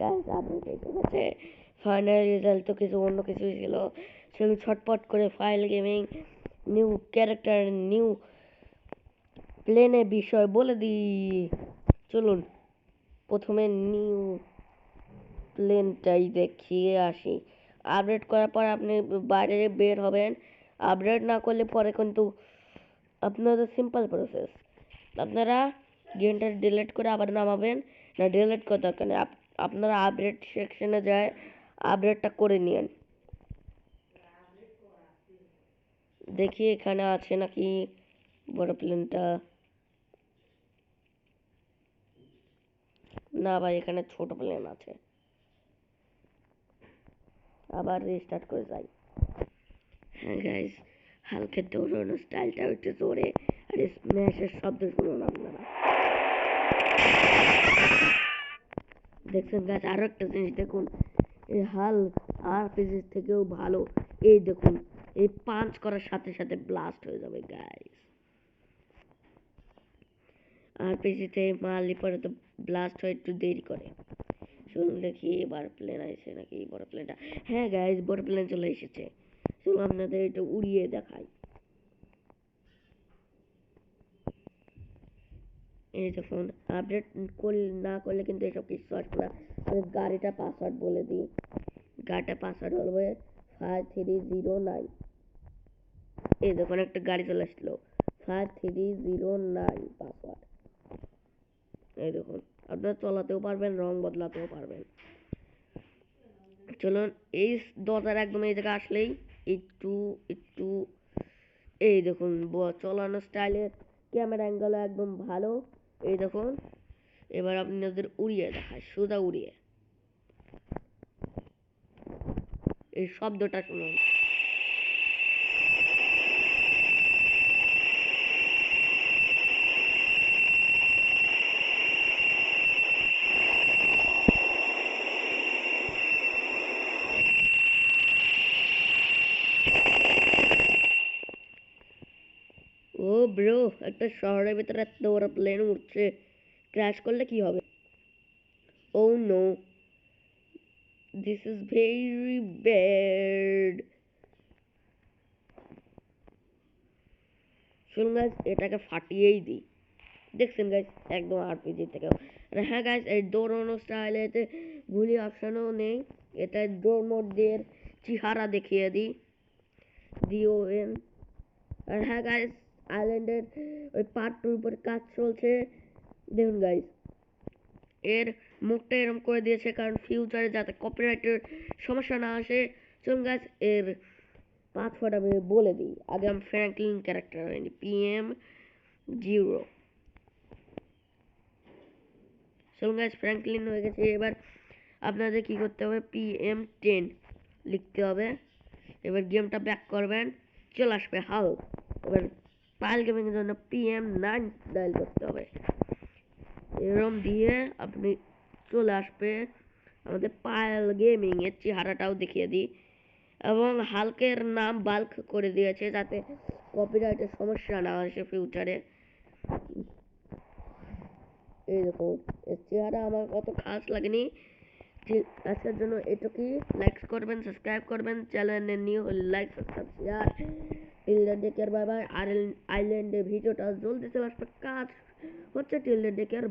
Guys update এসে গেছে। Final result তো কিছু অন্য কিছুই ছিল। চলুন ছটপট করে file gaming new character new প্লেনের বিষয় বলে দিই। চলুন প্রথমে নিউ প্লেনটাই দেখিয়ে আসি। আপডেট করার পর আপনি বাইরে বের হবেন। আপডেট না করলে পরে কিন্তু আপনাদের সিম্পল প্রসেস, আপনারা গেমটা ডিলিট করে আবার নামাবেন। না ডিলিট করার দরকার নেই, আপনারা আপডেট সেকশনে যায় আপডেটটা করে নিন। দেখি এখানে আছে নাকি বড় প্লেনটা। না ভাই, এখানে ছোট প্লেন আছে। আবার রিস্টার্ট করে যাই। হ্যাঁ গাইস, হালকা দৌড়ানো স্টাইলটা একটু জোরে, আর স্ম্যাশের শব্দ শুনুন আপনারা। দেখছেন গাইস, আরো একটা জিনিস দেখুন, এই হাল আরপিজি থেকেও ভালো। এই দেখুন, এই পাঞ্চ করার সাথে সাথে ব্লাস্ট হয়ে যাবে গাইস। আরপিজিতে মারলে পরে তো ব্লাস্ট হয় একটু দেরি করে। শুনুন দেখি এবার প্লেন আসছে নাকি বড় প্লেনটা। হ্যাঁ গাইস, বড় প্লেন চলে এসেছে। চলুন আপনাদের একটু উড়িয়ে দেখাই। এই দেখুন, আপডেট না করলে কিন্তু এসব কিছু আসবে না। গাড়িটা পাসওয়ার্ড বলে দিই। গাড়িটা পাসওয়ার্ড হবে 5309। এই দেখুন একটা গাড়ি চলে আসলো, 5309 পাসওয়ার্ড। এই দেখুন, আপনারা চলাতেও পারবেন, রং বদলাতেও পারবেন। চলুন এই দরজার একদম এই জায়গায় আসলেই একটু একটু এই দেখুন চলানো স্টাইলের ক্যামেরা অ্যাঙ্গেল একদম ভালো। এই দেখুন, এবার আপনাদের উড়িয়ে দেখায়, সোজা উড়িয়ে। এই শব্দটা শুনুন। ও ব্রো, একটা শহরের ভিতরে এত বড় প্লেন উঠছে, ক্র্যাশ করলে কি হবে? Oh no, this is very bad. শুনুন গাইস, এটাকে ফাটিয়েই দিই। দেখছেন গাইস, একদম আরপিজি থেকেও। আর হ্যাঁ গাইস, এই দৌড়ানো স্টাইলেতে গুলি অপশনও নেই। এটা ডোরমোডদের চেহারা দেখিয়ে দিই, DON। আর হ্যাঁ গাইস, আইল্যান্ডের ওই পার্ট 2 উপর কাজ চলছে। দেখুন গাইস, এর মুখটা এরকম করে দিয়েছে কারণ ফিউচারে যাতে কপিরাইটের সমস্যা না আসে। চলুন গাইস, এর পাসওয়ার্ড আমি বলে দিই। আগে আমি ফ্র্যাঙ্কলিন ক্যারেক্টার হয়নি, PM0। চলুন গাইস, ফ্র্যাঙ্কলিন হয়ে গেছে। এবার আপনাদের কি করতে হবে, PM10 লিখতে হবে। এবার গেমটা ব্যাক করবেন, চলে আসবে হাল। এবার ফাইল গেমিংয়ের জন্য PM9 ডায়াল করতে হবে। এরম দিয়ে আপনি চলে আসবে আমাদের পায়েল গেমিং এর চেহারাটাও দেখিয়ে দিই। এবং হালকের নাম বাল্ক করে দিয়েছে যাতে কপিরাইটের সমস্যা না আসে ফিউচারে। এই দেখুন, এর চেহারা আমার কত খাস লাগেনি। আজকের জন্য এটুকুই। লাইক করবেন, সাবস্ক্রাইব করবেন, চ্যানেলে নিউ হলে like subscribe share. Till then take care, bye bye. আর আইল্যান্ডে ভিডিওটা জলদি চলে আসবে, কাজ হচ্ছে। Till then take care.